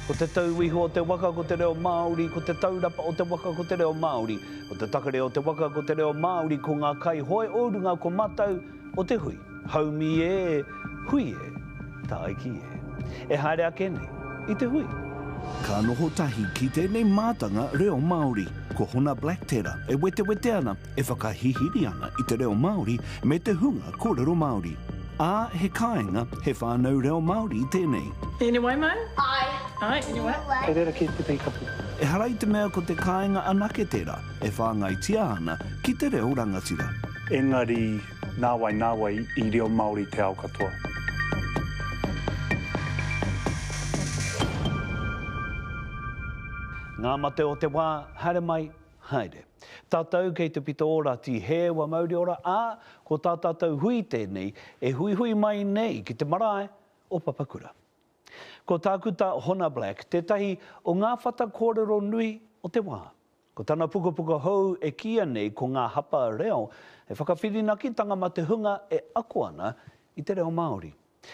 Ko te tauiho o te waka ko te reo Māori, ko te taurapa o te waka ko te reo Māori, ko te takare o te waka ko te reo Māori, ko ngā kai hoi orunga ko matau o te hui. Haumi e, hui e, taiki e. E haere ake nei, i te hui. Ka noho tahi ki tēnei mātanga reo Māori, ko hona Black Terra e wete ana, e whakahihiri ana i te reo Māori me te hunga kōrero Māori. Ā, he kāinga, he whānau reo Māori i tēnei. Anyway, Mo? Ai. Ai, anyway. E rera ki te kapu. E harai te mea ko te kāinga anake tera, e whāngai tia ana ki te reo rangatira. Engari, nāwai i reo Māori te ao katoa. Ngā mate o te wā, haere mai, haere. Tātou kei te pito ora ti hewa Māori ora, ā, ko tā tātou hui tēnei, e hui mai nei ki te marae o Papakura. Ko tākuta Hona Black, tētahi o ngā whata kōrero nui o te wā. Ko tāna pukapuka hou e kia nei ko ngā hapa reo, e whakawhirinakitanga ma te hunga e ako ana i te reo Māori.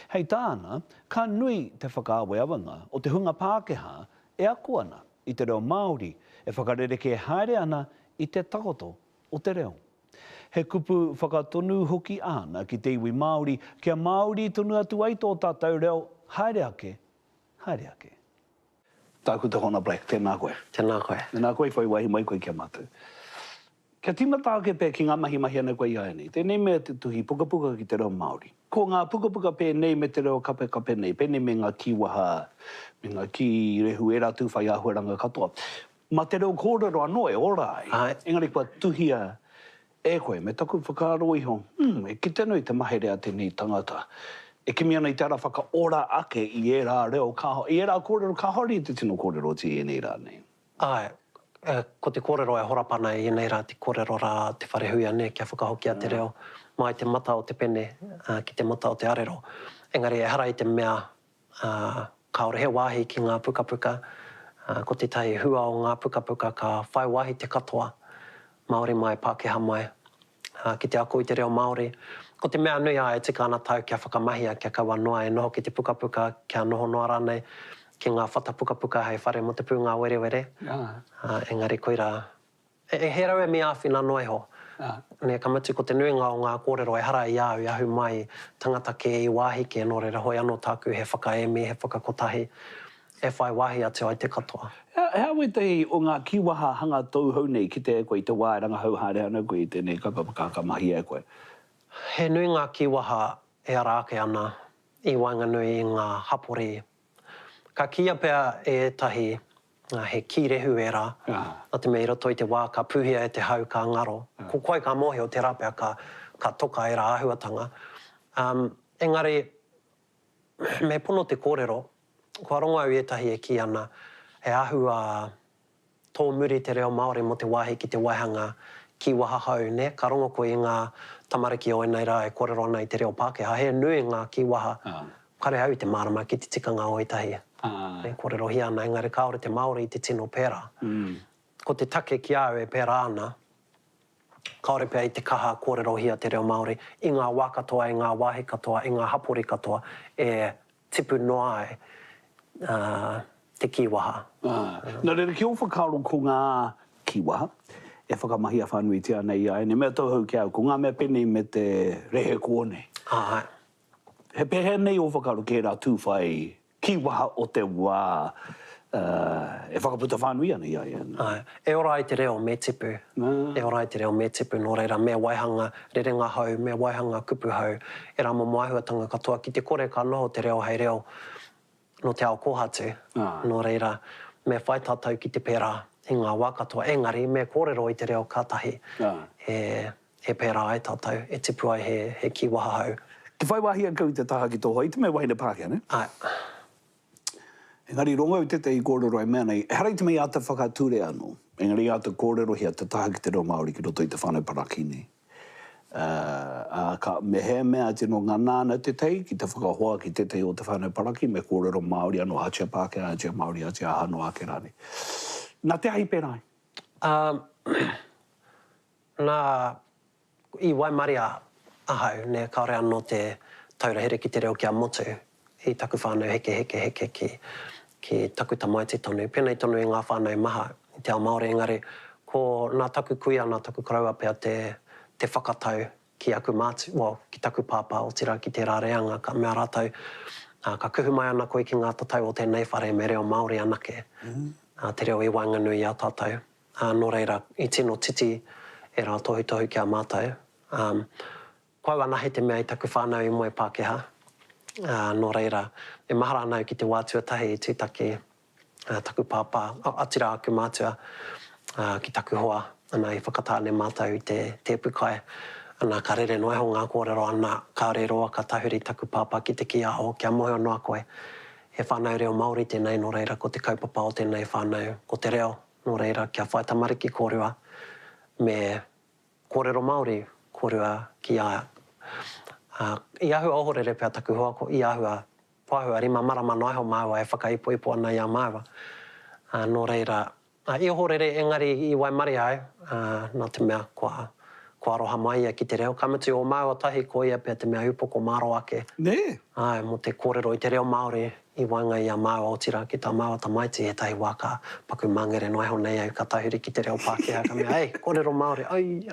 Hei tāna, ka nui te whakaaweawanga o te hunga Pākehā e ako ana i te reo Māori, e whakarereke haere ana i te takoto o te reo. He kupu whakatonu hoki ana ki te iwi Māori, kia Māori tonu atu ai tō tātou reo, haere ake, haere ake. Tākuta Hona Black, tēnā koe. Tēnā koe. Tēnā koe, whai wahi mai koe kia mātou. Kia tīmata ake pē ki ngā mahi ana koe ia nei, tēnei mea te tuhi pukapuka ki te reo Māori. Ko ngā pukapuka pē nei me te reo kape nei, pēnei me ngā kiwaha, me ngā ki rehu e rā tūwhai āhuaranga katoa. Ma te reo kōrero anoe, orai. Engari kua tuhia e koe, me taku whakaaro iho, e ki tēnei te maherea tēnei tangata. E kimi ana i te ara whakaora ake i e rā reo kaho, i e rā kōrero kahori te tino kōrero ti e nei rā nei. Ai, ko te kōrero e horapana i nei rā te kōrero rā te wharehuia ne kia whakahoki a te reo mai te mata o te pene ki te mata o te arero. Engari e hara i te mea kaore he wāhi ki ngā pukapuka, ko te tai hua o ngā pukapuka ka whai wahi te katoa, Māori mai, Pākehā mai, ki te ako i te reo Māori. Ko te mea nui a e tika ana tau kia whakamahia, kia kaua noa e noho ki te pukapuka, kia noho noa rānei, ki ngā whata pukapuka hei whare mo te pūngā were. Engari koira, he rau e mi āwhina noe ho. Ne kamatu ko te nuinga o ngā kōrero e hara i ahu mai, tangata ke i wāhi ke no reira hoi anō tāku he whakaemi, he whakakotahi, e whai wāhi atu ai te katoa. Hea we te o ngā kiwaha hanga tau hau nei ki te koe i te wāeranga hau haere ana koe i tēnei kakapaka mahi e koe? He nui ngā kiwaha e ara ake ana i Whānganui i ngā hapori. Ka kia pea e tahi he kirehu e rā. A te mei roto i te wā ka puhia e te hau ka ngaro. Ko koe ka mohe o te rapea ka toka e rā ahuatanga. Engari, me pono te kōrero, kua rongo au e tahi e ki ana, e ahua tō muri te reo Māori mo te wāhi ki te waihanga ki waha hau, ne? Ka rongo koe i ngā tamariki o nei rā e kōrero ana i te reo Pākehā. He nui ngā ki waha, kare au i te marama ki te tikanga o i tahi. E kōrero hi ana, engari kaore te Māori i te tino pēra. Ko te take ki au e pēra ana, kaore pēr i te kaha kōrero hia te reo Māori, i ngā wā katoa, i ngā wāhi katoa, i ngā hapori katoa, e tipu noa ai te kiwaha. Nā reira ki o whakaro ko ngā kiwaha, e whakamahi a whanui tia nei ai, ne mea tauhau ki au, ko ngā mea penei me te rehe kōne. He pehe nei o whakaro ki rā tūwhai kiwaha o te wā, e whakaputa whanui ana i ai. E ora i te reo me tipu, e ora i te reo me tipu, nō reira mea waihanga rerenga hau, mea waihanga kupu hau, e rā mo maihuatanga katoa ki te kore ka noho te reo hei reo, no te ao kohatu, nō reira, me whai tātou ki te pērā, i ngā wā katoa, engari, me kōrero i te reo kātahi, he pērā ai tātou, e tipu ai he kiwaha hau. Te whai wahi a kau te taha ki tō hoi, te mea wahine Pākehā, ne? Engari, rongo i te i kōrero ai mea nei, harai te mei ata whakature anō, engari ata kōrero hia te taha ki te reo Māori ki roto i te whānau paraki nei. Me he mea tino ngā nāna te tei, ki te whakahoa ki te tei o te whānau paraki, me kōrero Māori anō hatia Pākehā, hatia Māori, hatia hano ake rāne. Nā te ahi pērai? Nā, i Waimaria ahau, ne kaore anō te taurahere ki te reo kia motu, i taku whānau heke ki ki taku tamaiti tonu. Pēnei tonu i ngā whānau maha i te ao Māori, engari ko nā taku kuia, nā taku karaua pia te whakatau ki aku mātu, ki taku pāpā o tira ki te rāreanga, ka mea rātau, ka kuhu mai ana koe ki ngā tatau o tēnei whare me reo Māori anake. Te reo i Whānganui a tātou. Nō reira, i tino titi e rā tohu ki a mātou. Koe ana hei te mea i taku whānau i moe Pākehā. Nō reira, e mahara anau ki te wātuatahi i tūtaki taku pāpā, atira aku mātua ki taku hoa, ana i whakatāne mātou i te pukai. Ana ka rere noe ho ngā kōrero ana, ka reroa ka tahuri taku pāpā ki te ki aho, kia mohe o noa koe. He whānau reo Māori tēnei, nō reira, ko te kaupapa o tēnei whānau, ko te reo, nō reira, kia whae tamariki kōrua, me kōrero Māori, kōrua ki a. I ahua ohorere pia taku hoa, ko i ahua pāhua rima marama noe ho māua e whakaipoipo ana i a māua. Nō reira, i ohorere engari i Waimari ai, nā te mea kua aroha mai ki te reo. Kamutu o māua tahi ko ia pia te mea upoko māro ake. Ne? Ai, mo te kōrero i te reo Māori i Waingai i a māua o tira ki tā māua tamaiti he tahi waka paku mangere noe ho nei au ka tahuri ki te reo Pākehā. Ka mea, ei, kōrero Māori, ai.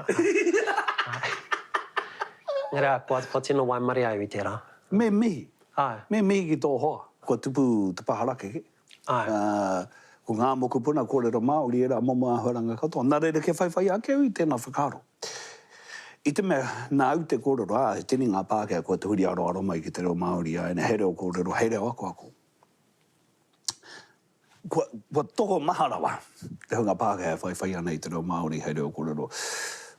Ngira, kua tino Waimari au i tērā. Me mihi. Ai. Me mihi ki tō hoa. Kua tupu te paharake ke. Ai. Ko ngā moku puna kōrero Māori era momo ahoranga katoa. Nā reira ke whaiwhai ake au i tēnā whakaro. I te mea, nā au te kōrero, he tini ngā Pākehā kua te huri aro mai ki te reo Māori ai, he reo kōrero, he reo ako. Kua toko maharawa, te hunga Pākehā whaiwhai ana i te reo Māori, he reo kōrero.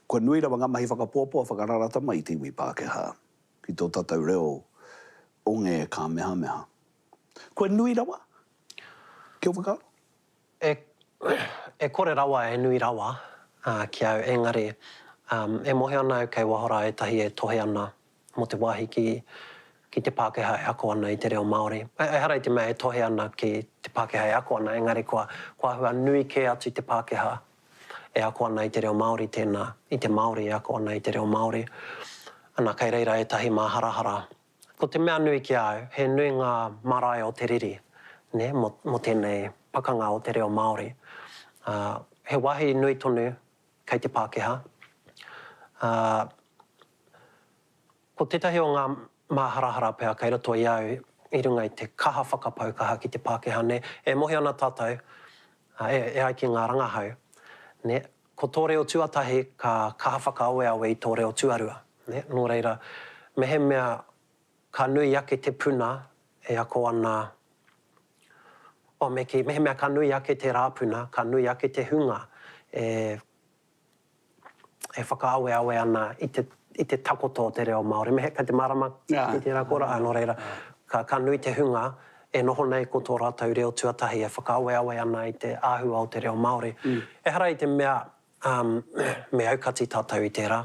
Kua nui rawa ngā mahi whakapōpua, whakararata mai te iwi Pākehā, ki tō tatau reo onge ka meha. Kua nui rawa? Kia whakaro? E kore rawa, e nui rawa, ki au engari, e mohe ana au kei wahora e tahi e tohe ana mo te wāhi ki te Pākehā e ako ana i te reo Māori. E hara i te mea e tohe ana ki te Pākehā e ako ana, engari kua hua nui ke atu i te Pākehā e ako ana i te reo Māori tēnā, i te Māori e ako ana i te reo Māori. Ana kei reira e tahi mā harahara. Ko te mea nui ki au, he nui ngā marae o te riri, ne, mo tēnei pakanga o te reo Māori. He wahi nui tonu kei te Pākehā. Ko tētahi o ngā māharahara pēr kei roto i au i runga i te kaha whakapaukaha ki te Pākehā, ne, e mohi ana tātou, e ai ki ngā rangahau, ne, ko tō reo tuatahi ka kaha whakaaue aue i tō reo tuarua, ne, nō reira, me he mea ka nui ake te puna e ako ana, me he mea ka nui ake te rāpuna, ka nui ake te hunga, e whakaaue aue ana i te takoto o te reo Māori. Me he ka te marama ki te rakora, anō reira, ka nui te hunga, e noho nei ko tō rātau reo tuatahi, e whakaaue aue ana i te āhua o te reo Māori. E hara i te mea, me aukati tātou i tērā,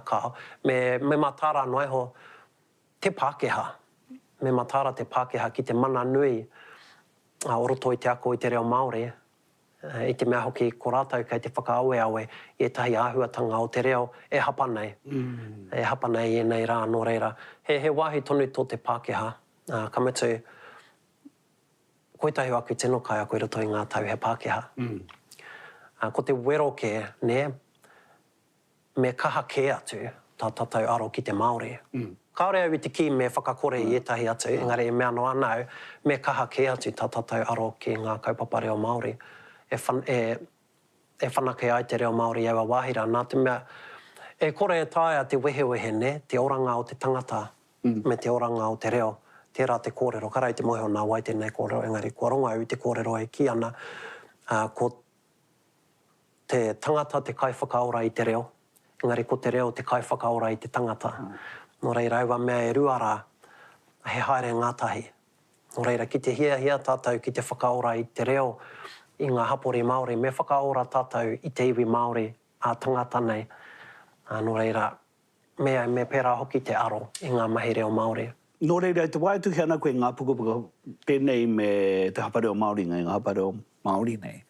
me matara noe ho te Pākehā, me matara te Pākehā ki te mana nui, o roto i te ako i te reo Māori, i te mea hoki ko rātau kei te whakaaue aue i tahi āhuatanga o te reo e hapa nei. E hapa nei e nei rā, nō reira. He wāhi tonu tō te Pākehā, kamutu, koetahi aku i tino kai ako i roto i ngā tau he Pākehā. Ko te weroke, ne, me kaha ke atu tā tatau aro ki te Māori. Kaore au i te ki me whakakore i etahi atu, engari e mea no anau, me kaha ke atu tā tatau aro ki ngā kaupapa reo Māori. E whanake ai te reo Māori ewa wāhira. Nā te mea, e kore e tāia te wehe, ne, te oranga o te tangata, me te oranga o te reo, tērā te kōrero. Karai te mohe o nā wai tēnei kōrero, engari kua ronga au i te kōrero e ki ana, ko te tangata te kai whakaora i te reo, engari ko te reo te kai whakaora i te tangata. Nō reira, aua mea e ruara, he haere ngātahi. Nō reira, ki te hia tātou ki te whakaora i te reo, i ngā hapori Māori, me whakaora tātou i te iwi Māori a tangata nei. Nō reira, me pērā hoki te aro i ngā mahi reo Māori. Nō reira, te waituhi ana koe ngā pukapuka pēnei me te hapareo Māori nei, ngā hapareo Māori nei.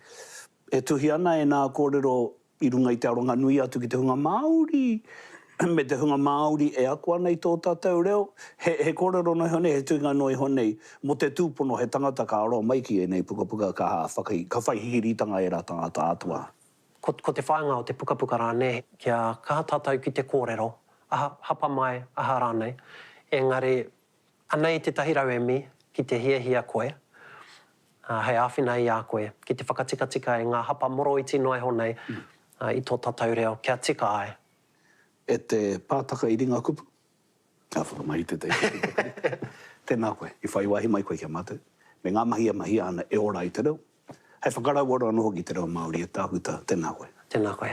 E tuhi ana e nā kōrero i runga i te aronga nui atu ki te hunga Māori. me te hunga Māori e aku ana i tō tātou reo, he kōrero nei honei, he tuinga noi honei, mo te tūpono he tangata ka aroa mai ki e nei pukapuka ka whai hihiritanga e rā tangata atua. Ko te whainga o te pukapuka rānei, kia kaha tātou ki te kōrero, hapa mai, aha rānei, engari, anei te tahirau e mi, ki te hiahia koe, hei āwhina i a koe, ki te whakatika e ngā hapa moro i tino e honei, I tō tātou reo, kia tika ai. E te pātaka I ringa kupu. Ka whakamai te te. Tēnā koe, I whai wahi mai koe kia mātou. Me ngā mahi ana e ora I te reo. Hei whakarau ora anō hoki te reo Māori e tāhuta. Tēnā koe. Tēnā koe.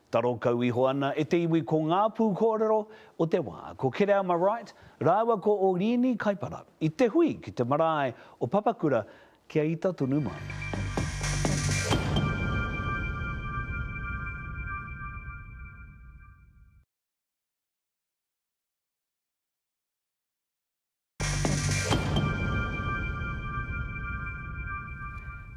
Taro kau iho ana e te iwi ko ngā pū kōrero o te wā. Ko Kerea Marae, rāua ko Orini Kaipara. I te hui ki te marae o Papakura kia ita tunu mai.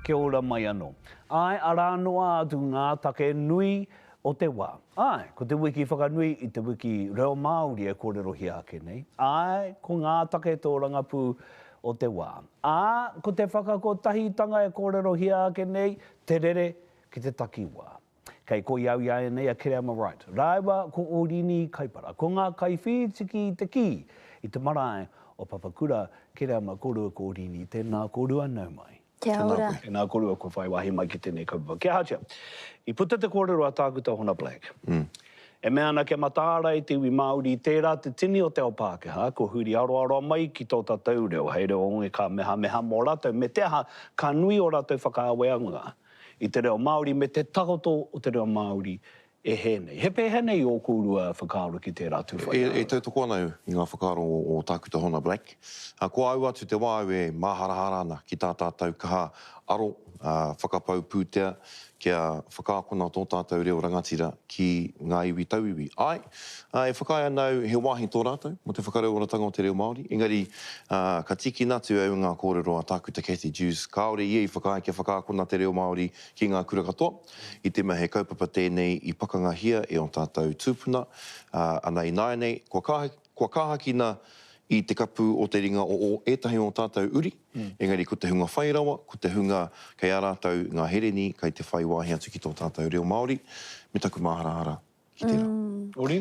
Kia ora mai anō. Ai, aranoa atu ngā take nui o te wā. Ai, ko te wiki whakanui I te wiki reo Māori e kōrero hi ake nei. Ai, ko ngā take tō rangapū o te wā. Ko te whakakotahitanga e kōrero hi ake nei, te rere ki te takiwā. Kei ko iau ia nei a Kerea Marae. Raiwa ko Orini Kaipara. Ko ngā kaiwhitiki I te ki I te marae o Papakura Kerea Makorua ko Orini. Tēnā korua nau mai. Kia ora. Tēnā korua ko whai wahi mai ki tēnei kaupapa. Kia hatia, I puta te kōrero a tākuta hona Black. E mea ana ke mataara I te iwi Māori I tērā te tini o te ao Pākehā, ko huri aroa mai ki tō tātou reo. Hei reo onge ka meha mō rātou, me te aha ka nui o rātou whakaaweanga I te reo Māori, me te takoto o te reo Māori e hēnei. He pēhenei o kūrua whakaaro ki tērā tūwhai. E tautoko ana I ngā whakaaro o tākuta hona Black. Ko au atu te wāu e māharahara ana ki tā tātou kaha aro whakapau pūtea kia whakaakona tō tātou reo rangatira ki ngā iwi tauiwi. Ai, e whakai anau he wāhi tō rātou mo te whakareoratanga o te reo Māori. Engari, ka tiki natu au ngā kōrero a tākuta Kathy Jews. Kāore I whakai kia whakaakona te reo Māori ki ngā kura katoa. I te mea he kaupapa tēnei I pakanga hia e o tātou tūpuna. Ana I nāi nei, kua kāhakina I te kapu o te ringa o etahi o tātou uri. Engari, ko te hunga whairawa, ko te hunga kei a rātou ngā hereni, kei te whai wāhi atu ki tō tātou reo Māori. Me taku māharahara ki tērā. Ori?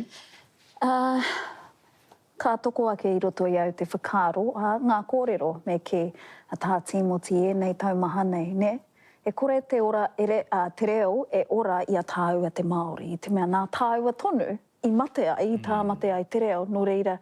Ka toko ake I roto I au te whakaaro, ngā kōrero me ke tā Timoti e nei taumaha nei, ne? E kore te ora te reo e ora I a tāua te Māori. I te mea nā tāua tonu I matea, I tā matea I te reo, no reira.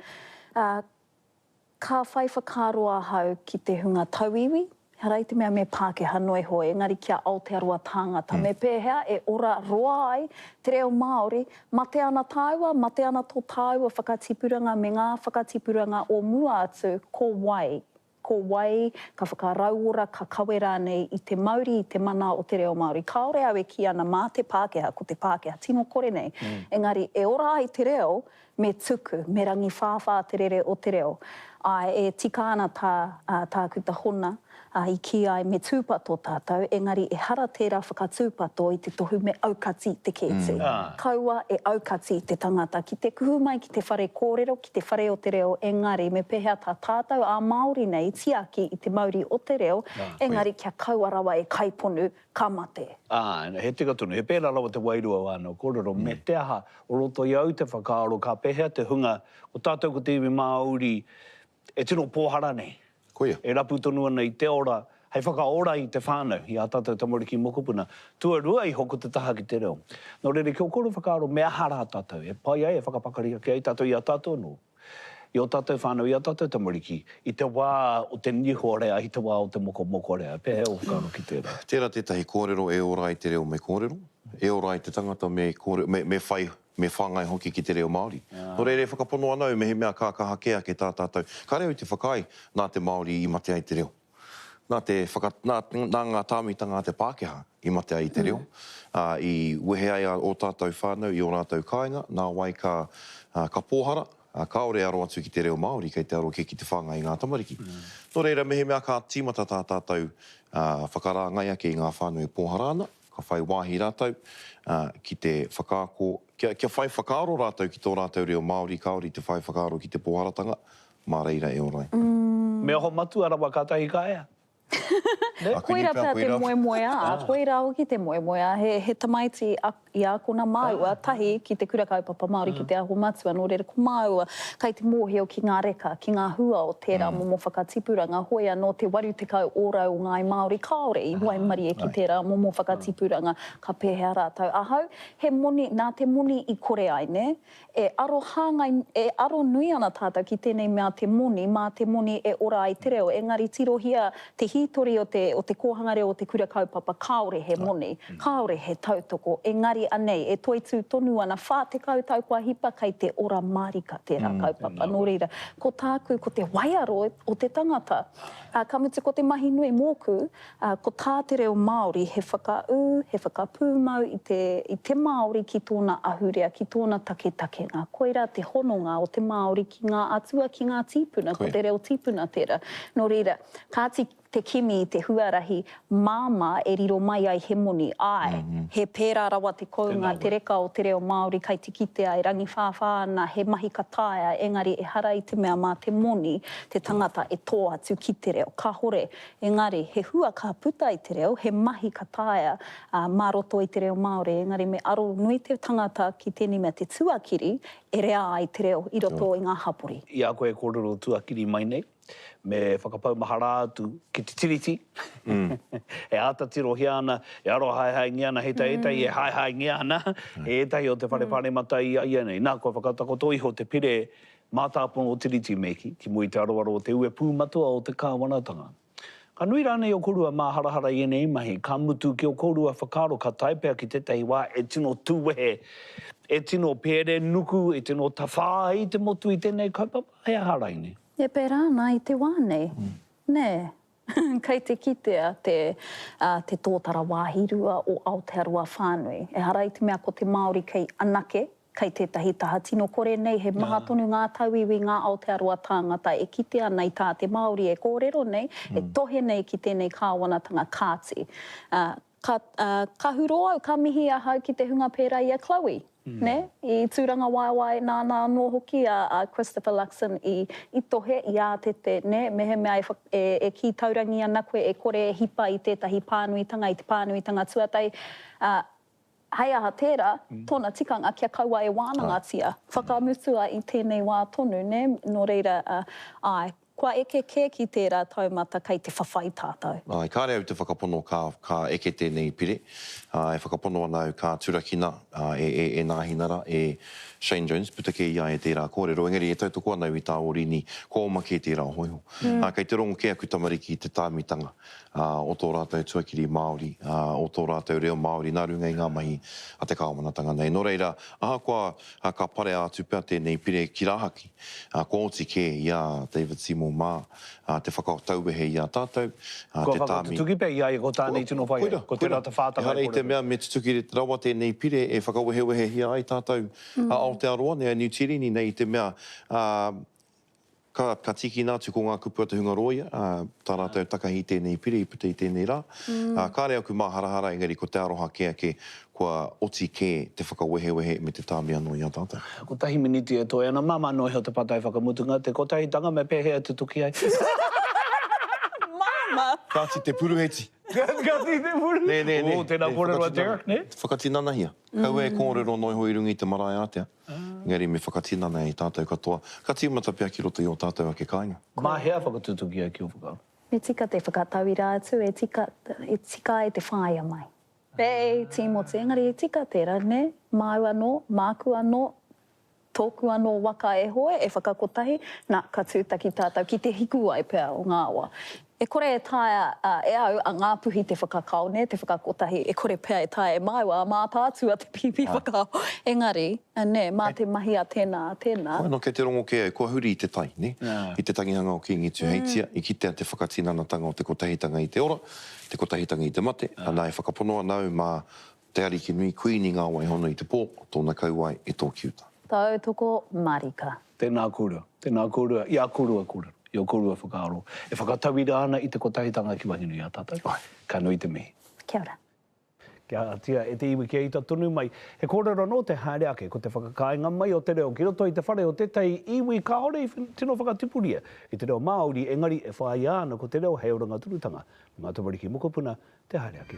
Ka whai whakaroa hau ki te hunga tauiwi, harai te mea me Pākehā noi hoe, engari kia Aotearoa tāngata. Me pēhea e ora roa ai te reo Māori, mate ana tāua, mate ana tō tāua whakatipuranga me ngā whakatipuranga o mua atu ko wai. Ko wai, ka whakarauora, ka kawe rānei I te mauri, I te mana o te reo Māori. Kaore au e ki ana mā te Pākehā, ko te Pākehā, tino kore nei. Engari, e ora ai te reo, me tuku, me rangi whāwhā te rere o te reo. E tika ana tākuta hona, I ki ai me tūpato tātou, engari e hara tērā whakatūpato I te tohu me aukati te kēti. Kaua e aukati te tangata, ki te kuhu mai ki te whare kōrero, ki te whare o te reo, engari me pehea tā tātou a Māori nei, tiaki I te mauri o te reo, engari kia kaua rawa e kaiponu ka mate. He tika tonu, he pērā rawa te wairua wāna o kōrero, me te aha o roto I au te whakaaro, ka pehea te hunga o tātou ko te iwi Māori, e tino pōhara nei. Koia. E rapu tonu ana I te ora, hei whakaora I te whānau, I a tātou tamariki mokopuna. Tua rua I hoko te taha ki te reo. Nō rere, kia o koro whakaaro mea hara tātou, e pai ai e whakapakaria ki ai tātou I a tātou no. I o tātou whānau I a tātou tamariki, I te wā o te niho rea, I te wā o te moko rea. Pēhe o whakaaro ki tērā. Tērā tētahi kōrero e ora I te reo me kōrero. E ora I te tangata me whai. Me whangai hoki ki te reo Māori. No reire whakapono anau me he mea kākahakea ke tā tātou. Ka reo I te whakai nā te Māori I matea I te reo. Nā ngā tāmitanga te Pākehā I matea I te reo. I wehe ai o tātou whānau I o rātou kāinga, nā wai ka pōhara, kaore aro atu ki te reo Māori, kei te aro ki te whangai ngā tamariki. No reira me he mea ka tīmata tā tātou whakarāngai ake I ngā whānau e pōhara ana, ka whai wāhi rātou, ki te whakaako kia whai whakaaro rātou ki tō rātou reo Māori kaori te whai whakaaro ki te pōharatanga, mā reira e orai. Me oho matu arawa kātahi ka ea. Koira pēr te moemoea, koira au ki te moemoea, he tamaiti i a kona māua tahi ki te kura kaupapa Māori ki te aho matua, nō reira ko māua kai te mōhio ki ngā reka, ki ngā hua o tērā momo whakatipuranga, hoia no te waru te kau ōrau ngai Māori kaore, i Waimari e ki tērā momo whakatipuranga, ka pēhea rātau. Ahau, he moni, nā te moni i kore ai, ne? E aro hāngai, e aro nui ana tātou ki tēnei mea te moni, mā te moni e ora ai te reo, engari tirohia te hitori o te kōhanga reo o te kura kaupapa, kaore he moni, kaore he tautoko, engari anei, e toitu tonu ana, whā te kautau kua hipa kai te ora marika tērā kaupapa, nō reira. Ko tāku, ko te waiaro o te tangata, ka mutu ko te mahi nui mōku, ko tā te reo Māori, he whakau, he whakapūmau i te Māori ki tōna ahurea, ki tōna take ngā koira, te hononga o te Māori ki ngā atua, ki ngā tīpuna, ko te reo tīpuna tērā. Nō reira, kāti te kimi i te huarahi, māma e riro mai ai he moni, ai, he pērā rawa te kounga, te reka o te reo Māori, kai te kite ai, rangi whāwhāna, he mahi kataia, engari e hara i te mea mā te moni, te tangata e tō atu ki te reo, ka hore, engari, he hua ka puta i te reo, he mahi kataia, mā roto i te reo Māori, engari me aro nui te tangata ki tēnei mea te tuakiri, e rea ai te reo, i roto i ngā hapori. I a koe kōrero tuakiri mai nei. Me whakapau mahara atu ki te tiriti. E ata tirohi ana, e aro haihai ngi ana, hetai e haihai ngi ana, e etai o te whare mata i nei. Nā, kua whakatako tō iho te pire mātāpono o tiriti meki, ki mui te aroaro o te ue pūmatua o te kāwanatanga. Ka nui rānei o korua mā harahara i nei mahi, ka mutu ki o korua whakaro ka taipea ki tētahi wā e tino tūwehe, e tino pere nuku, e tino tawhā i te motu i tēnei kaupapa, hea harai nei. E pērā nā i te wānei. Nē, kei te kitea te tōtara wāhirua o Aotearoa whānui. E hara i te mea ko te Māori kei anake, kei tētahi taha tino kore nei, he maha tonu ngā tauiwi ngā Aotearoa tāngata e kitea nei tā te Māori e kōrero nei, e tohe nei ki tēnei kāwanatanga kāti. Ka huro au, ka mihi a hau ki te hunga pērā i a Chloe. Ne? I tūranga waiwai nāna anō hoki a Christopher Luxon i tohe i a te ne? Mehe mea e ki taurangi ana koe e kore hipa i tētahi pānuitanga, i te pānuitanga tuatai. Hei aha tērā, tōna tikanga kia kaua e wānangatia. Whakamutua i tēnei wā tonu, ne? Nō reira, ai. Kua eke kē ki tērā taumata kei te whawhai tātou. Ai, kāre au te whakapono ka eke tēnei pire. E whakapono anau ka turakina e nāhinara e Shane Jones, puta ke ia e tērā kōrero. Engari e tautoko anau i tā orini, ko oma ke tērā hoiho. Kei te rongo ke aku tamariki te tāmitanga o tō rātou tuakiri Māori, o tō rātou reo Māori, nā runga i ngā mahi a te kāwanatanga nei. Nō reira, aha ka pare atu pia tēnei pire ki rāhaki. Ko oti ke ia David Seymour mā, te whakatauwehe i a tātou. Ko whakatutuki pia ia e ko tānei tino whai, ko te rata whātanga. Hara i te mea me tutuki rawa tēnei pire e whakawehewehe i ai tātou Aotearoa, nea New Tirini nei te mea ka tiki nā tu ko ngā kupua te hungaroia, tā rātou takahi tēnei pire i puta i tēnei rā. Kāre aku mā harahara, engari ko te aroha ke ake, kua oti ke te whakawehewehe me te tāmi anō i a tātou. Ko tahi miniti e toi ana, māma anō heo te patai whakamutunga, te ko tahi tanga me pēhea te tuki ai. Māma! Kāti te puruheti. Kāti te puruheti? Nē. O, tēnā kōrero a Derek, ne? Whakatinanahia. Kau e kōrero noi hoi rungi te marae atea. Ngari me whakatinana i tātou katoa. Ka tīmata pia ki roto i o tātou ake kāinga. Mā hea whakatutuki ai ki o whakaro. Me tika te whakatauira atu, e tika e te whāia mai. Pei, tīmoti, engari e tika tērā, ne? Māu anō, māku anō, tōku anō waka e hoe, e whakakotahi, nā, ka tūtaki tātou ki te hiku ai pēr o ngā awa. E kore e taia, e au, a ngā puhi te whakakau, ne, te whakakotahi, e kore pēr e taia e maiwa, mā tātua te pipi whakau. Engari, ne, mā te mahi a tēnā. No, kei te rongo ke ai, kua huri i te tai, ne? I te tangihanga o ki ngi tuheitia, i kitea te whakatinanatanga o te kotahitanga i te ora, te kotahitanga i te mate, ana e whakapono anau mā te ariki nui kuini ngā wai hono i te pō, tōna kauai e tō kiuta. Tautoko marika. Tēnā kūrua, i a kūrua kūrua. I o korua whakaaro. E whakatawira ana i te kotahitanga ki Whakanuia a tātou. Ka nui te mihi. Kia ora. Kia tia e te iwi kia ita tunu mai. He kōrero no te haere ake ko te whakakainga mai o te reo. Ki roto i te whare o te tei iwi ka ore i tino whakatipuria. I te reo Māori engari e whai ana ko te reo hei oranga turutanga. Ngā tumariki mokopuna te haere ake.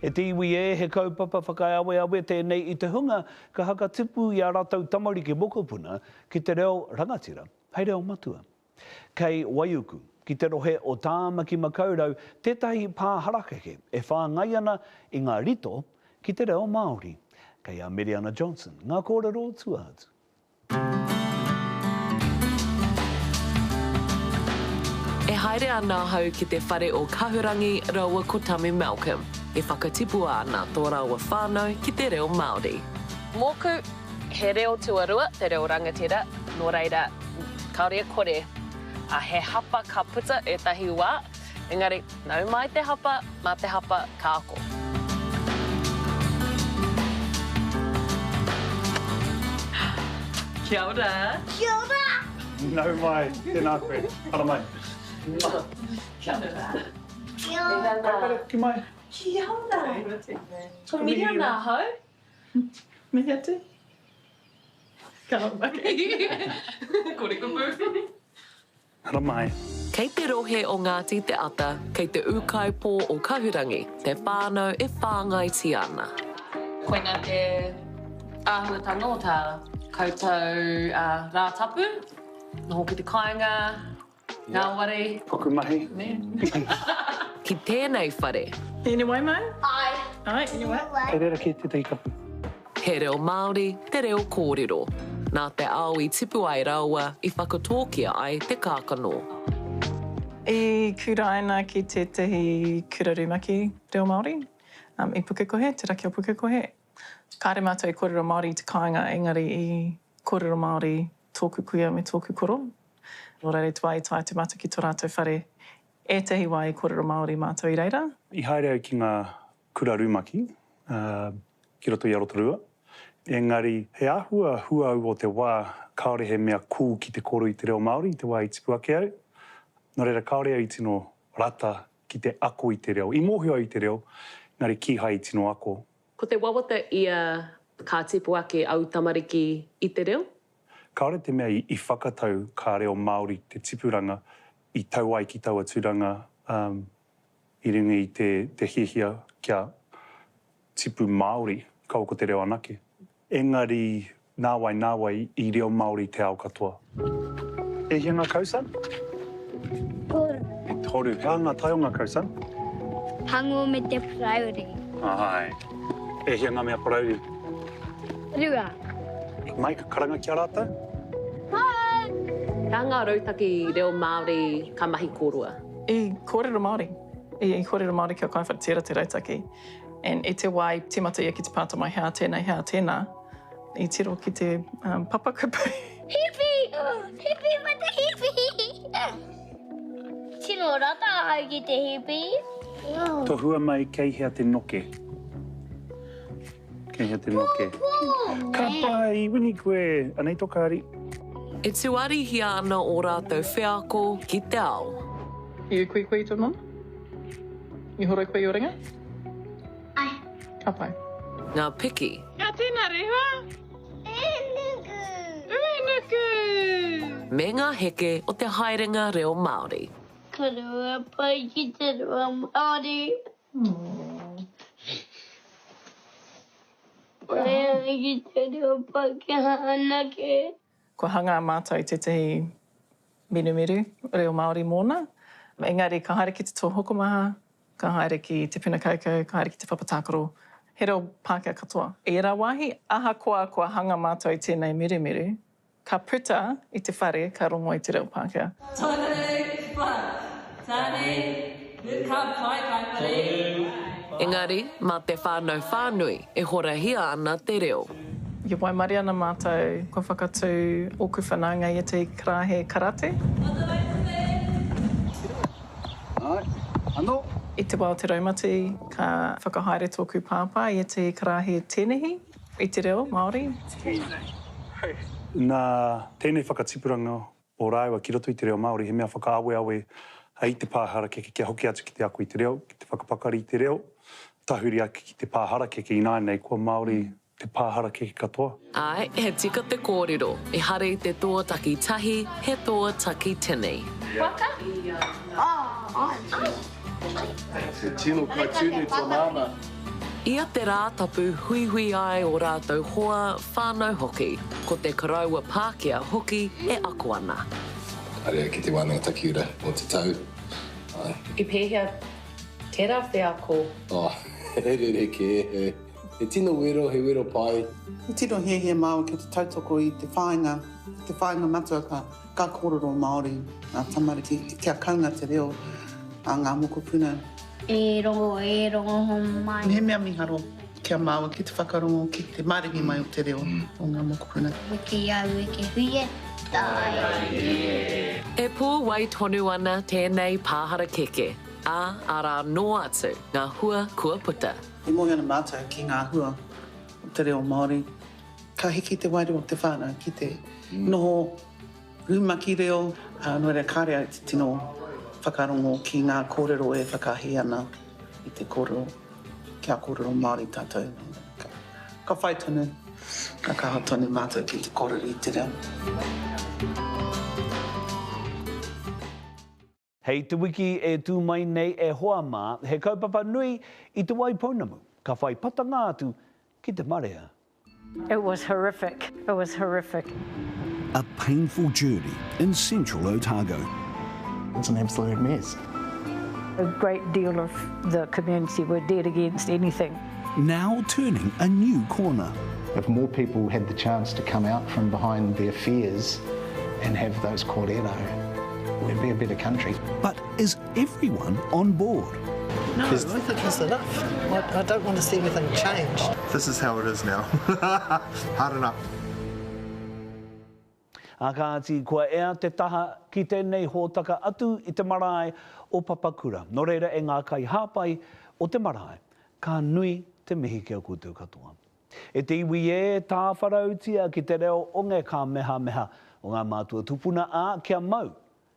E te iwi e he kaupapa whakaawe awe tēnei i te hunga ka haka tipu i a rātou tamariki mokopuna ki te reo rangatira, hei reo matua. Kei Waiuku, ki te rohe o Tāmaki Makaurau, tētahi pāharakeke e whāngai ana i ngā rito ki te reo Māori. Kei a Mariana Johnson, ngā kōrero tuahatu. E haere ana hau ki te whare o Kahurangi Raua ko Tami Malcolm. E whakatipua ana tō raua whānau ki te reo Māori. Mōku, he reo tuarua, te reo rangatira, nō reira, kaore e kore. A he hapa ka puta e tahi wā, engari, nau mai te hapa, mā te hapa ka ako. Kia ora. Kia ora! Nau mai, tēnā koe. Ara mai. Kia ora. Kia ora! Ki mai. Kia ora. Ko mihi ana hau? Mihi atu? Ka maki. Kore ko mūwhi. Ara mai. Kei te rohe o Ngāti te ata, kei te ukaupō o Kahurangi, te whānau e whāngai ti ana. Koina te āhuatanga o tā koutou rātapu, nō hoki te kāinga, ngā ware. Poku mahi. Ki tēnei whare, Ine wai mai? Ai! Ai, ine wai. E rera ki te teikapu. he reo Māori, te reo kōrero. Nā te ao I tipu ai raua I whakatōkia ai te kākano. I kura ana ki te tehi kurarumaki reo Māori. I Pukekohe, te raki o Pukekohe. Kāre mātou I kōrero Māori te kāinga, engari I kōrero Māori tōku kuia me tōku koro. Nō reire tua I tai te mata ki tō rātou whare. E tehi wai kōrero Māori mātou I reira. I haere au ki ngā kurarumaki, ki roto I Arotorua. Engari, he āhua huau o te wā, kaore he mea kū ki te koro I te reo Māori, te wā I tipu ake au. Nō reira kaore au I tino rata ki te ako I te reo. I mōhio au I te reo, ngari ki hai I tino ako. Ko te wawata ia kā tipu ake au tamariki I te reo? Kaore te mea I whakatau kā reo Māori te tipuranga, I tau ai ki taua tūranga, I ringa I te hihia kia tipu Māori, kau ko te reo anake. Engari, nāwai I reo Māori te ao katoa. E hia ngā kausan? Toru. E toru. Hea ngā tai o ngā kausan? Hango me te prauri. Ai. E hia ngā mea parauri. Rua. Mai ka karanga ki a rātou? Hai! Kā ngā rautaki reo Māori ka mahi kōrua? I kōrero Māori. I kōrero Māori kia kaiwharatira te rautaki. And e te wai, te mata ia ki te pāta mai hea tēnā. I tiro ki te papakura. Hipi! Hipi mata hipi! Tino rata au ki te hipi. Tohua mai kei hea te noke. Kei hea te noke. Ka pai, wini koe, anei toka ari. E tuari hia ana o rātou whiako ki te ao. I koe I tō mama? I horo koe I o ringa? Ai. Ka pai. Ngā piki. Ka tēnā rewa. Nuku. Me ngā heke o te haerenga reo Māori. Korua pai ki te rua Māori. Rea ki te rua pai ki anake. Ko hanga mātou I te tehi mirumiru reo Māori mōna. Engari, ka haere ki te tōhokomaha, ka haere ki te pinakaukau, ka haere ki te whapatākoro. He reo Pākehā katoa. E rā wāhi ahakoa kua hanga mātou I tēnei mirumiru, ka puta I te whare, ka rongo I te reo Pākehā. Engari, mā te whānau whānui e horahia ana te reo. I wai mari ana mātou kua whakatū oku whanaunga I te karahe karate. Ai, anō. I te wā o te raumati, ka whakahaere tōku pāpā i te karahe tēnehi i te reo Māori. Nā tēnei whakatipuranga o rāua ki roto i te reo Māori, he mea whakaawe hei te pāhara keke kia hoki atu ki te aku i te reo, ki te whakapakari i te reo, tahuri ake ki te pāhara keke i nānei kua Māori te pāhara keke katoa. Ai, he tika te kōrero. E hare i te toa taki tahi, he toa taki tēnei. Waka? Se tino kai tūne tō māma. Ia te rātapu hui ai o rātou hoa whānau hoki, ko te karaua Pākehā hoki e ako ana. Area ki te wānanga takiura o te tau. I pēhea tērā whea ko. He re ke, he tino wero, he wero pai. I tino he māua ki te tautoko i te whāinga matua ka kōrero Māori, a tamariki, i te akaunga te reo, a ngā mokopuna. E rongo hon mai. He mea miharo kia māua ki te whakarongo ki te maringi mai o te reo o ngā mokopuna. Wiki au e ke huie, tai. E pō wai tonu ana tēnei pāhara keke, ara no atu ngā hua kua puta. I mohi ana mātou ki ngā hua o te reo Māori. Ka hiki te wairua o te whānau ki te noho rumaki reo, no rea kārea i te tino whakarongo ki ngā kōrero e whakahi ana i te kōrero, kia kōrero Māori tātou. Ka whai tonu, ka kaha tonu mātou ki te kōrero i te reo. Hei te wiki e tū mai nei e hoa mā, he kaupapa nui i te wai pounamu, ka whai patanga atu ki te marea. It was horrific. It was horrific. A painful journey in central Otago. It's an absolute mess. A great deal of the community were dead against anything. Now turning a new corner. If more people had the chance to come out from behind their fears and have those kōrero, we'd be a better country. But is everyone on board? No, I think it's enough. I don't want to see anything change. This is how it is now. Hard enough. Ākāti, kua ea te taha ki tēnei hōtaka atu i te marae o Papakura. Nō reira e ngā kai hāpai o te marae, ka nui te mihi kia koutou katoa. E te iwi e tā wharautia ki te reo o nge ka meha o ngā mātua tupuna kia mau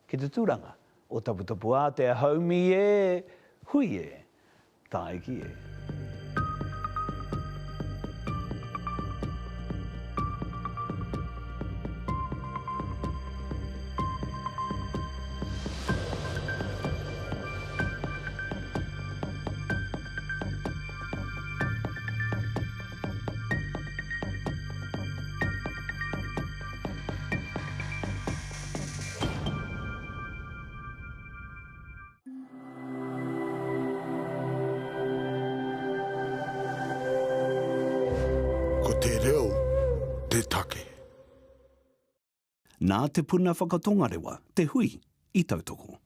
ki te tūranga o taputapu a te haumi e, hui e, taiki e. Te reo, te take. Nā te puna whakatongarewa, te hui, i tautoko.